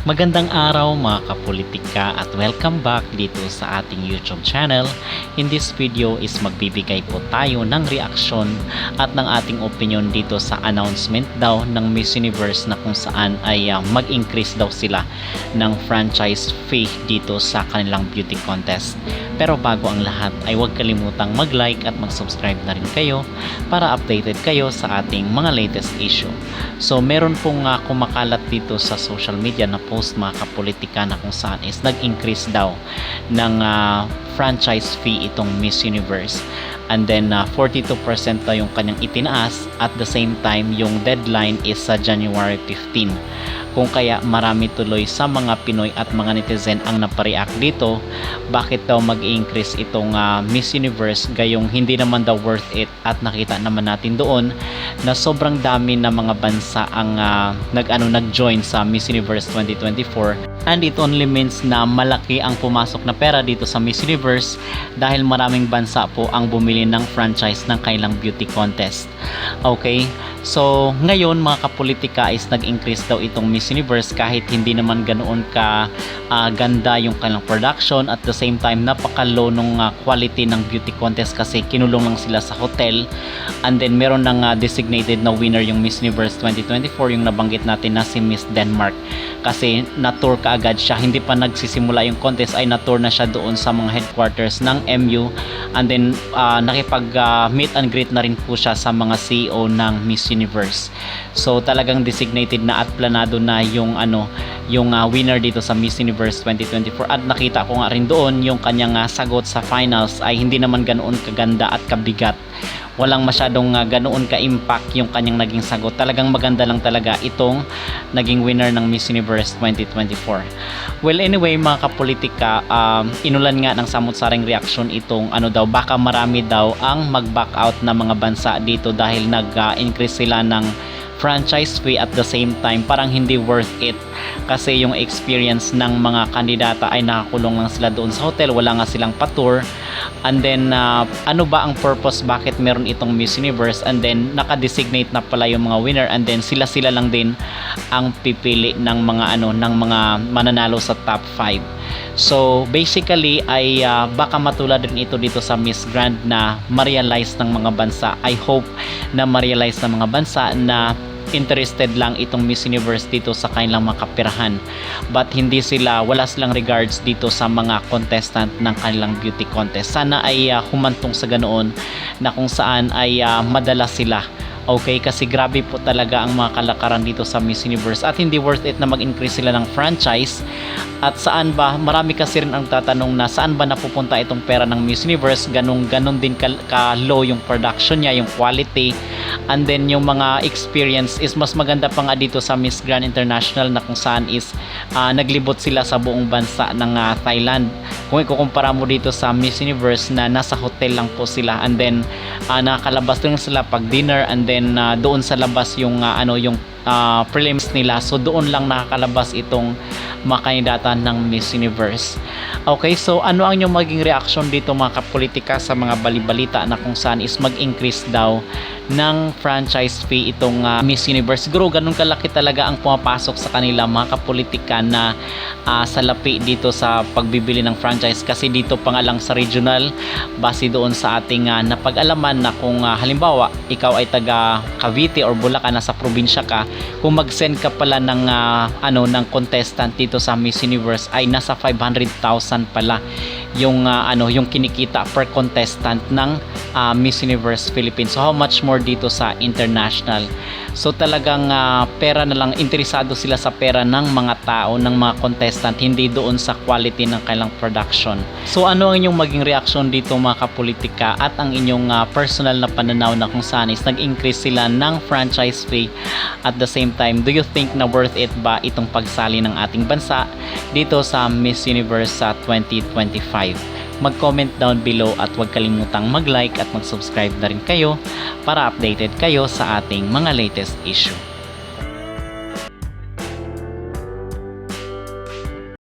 Magandang araw mga kapolitika at welcome back dito sa ating YouTube channel. In this video is magbibigay po tayo ng reaksyon at ng ating opinion dito sa announcement daw ng Miss Universe na kung saan ay mag-increase daw sila ng franchise fee dito sa kanilang beauty contest. Pero bago ang lahat ay huwag kalimutang mag-like at mag-subscribe na rin kayo para updated kayo sa ating mga latest issue. So meron pong kumakalat dito sa social media na post mga kapolitika na kung saan is nag-increase daw ng franchise fee itong Miss Universe. And then 42% daw yung kanyang itinaas, at the same time yung deadline is sa January 15. Kung kaya marami tuloy sa mga Pinoy at mga netizen ang napareact dito, bakit daw mag-increase itong Miss Universe gayong hindi naman daw worth it, at nakita naman natin doon na sobrang dami na mga bansa ang nag-join sa Miss Universe 2024, and it only means na malaki ang pumasok na pera dito sa Miss Universe dahil maraming bansa po ang bumili ng franchise ng kailang beauty contest. Okay, so ngayon mga kapolitika is nag-increase daw itong Miss Universe kahit hindi naman ganoon ka ganda yung kanilang production, at the same time napaka-low nung quality ng beauty contest kasi kinulong lang sila sa hotel, and then meron ng designated na winner yung Miss Universe 2024, yung nabanggit natin na si Miss Denmark, kasi na-tour ka agad siya, hindi pa nagsisimula yung contest ay na-tour na siya doon sa mga headquarters ng MU, and then nakipag meet and greet na rin po siya sa mga CEO ng Miss Universe. So talagang designated na at planado na yung winner dito sa Miss Universe 2024, at nakita ko nga rin doon yung kanyang sagot sa finals ay hindi naman ganoon kaganda at kabigat. Walang masyadong ganoon ka-impact yung kanyang naging sagot. Talagang maganda lang talaga itong naging winner ng Miss Universe 2024. Well, anyway mga kapolitika, inulan nga ng samot-saring reaction itong baka marami daw ang mag-back out na mga bansa dito dahil nag-increase sila ng franchise fee, at the same time parang hindi worth it kasi yung experience ng mga kandidata ay nakakulong lang sila doon sa hotel, wala nga silang pa-tour, and then ano ba ang purpose bakit meron itong Miss Universe, and then naka-designate na pala yung mga winner, and then sila lang din ang pipili ng mga ng mga mananalo sa top 5. So basically ay baka matulad rin ito dito sa Miss Grand na ma-realize ng mga bansa. I hope na ma-realize ng mga bansa na interested lang itong Miss Universe dito sa kanilang makapirahan, but wala silang regards dito sa mga contestant ng kanilang beauty contest. Sana ay humantong sa ganoon na kung saan ay madala sila. Okay, kasi grabe po talaga ang mga kalakaran dito sa Miss Universe, at hindi worth it na mag-increase sila ng franchise. At saan ba, marami kasi rin ang tatanong na saan ba napupunta itong pera ng Miss Universe, ganon din ka-low yung production niya, yung quality, and then yung mga experience is mas maganda pa nga dito sa Miss Grand International na kung saan is naglibot sila sa buong bansa ng Thailand. Kung ikukumpara mo dito sa Miss Universe na nasa hotel lang po sila, and then nakakalabas lang sila pag dinner, and then doon sa labas yung prelims nila, so doon lang nakakalabas itong mga kandidata ng Miss Universe. Okay, so ano ang inyong maging reaction dito mga kapolitika sa mga balibalita na kung saan is mag-increase daw ng franchise fee itong Miss Universe? Siguro ganun kalaki talaga ang pumapasok sa kanila mga kapolitika na salapi dito sa pagbibili ng franchise, kasi dito pa nga lang sa regional, base doon sa ating napag-alaman na kung halimbawa ikaw ay taga Cavite or Bulacan, nasa probinsya ka, kung mag-send ka pala ng ng contestant dito sa Miss Universe ay nasa 500,000 pala yung yung kinikita per contestant ng Miss Universe Philippines. So how much more dito sa international? So talagang pera na lang, interesado sila sa pera ng mga tao, ng mga contestant, hindi doon sa quality ng kailang production. So ano ang inyong maging reaction dito mga kapolitika, at ang inyong personal na pananaw na kung saan is nag-increase sila ng franchise fee, at the same time, do you think na worth it ba itong pagsali ng ating bansa dito sa Miss Universe sa 2025? Mag-comment down below at huwag kalimutang mag-like at mag-subscribe na rin kayo para updated kayo sa ating mga latest issue.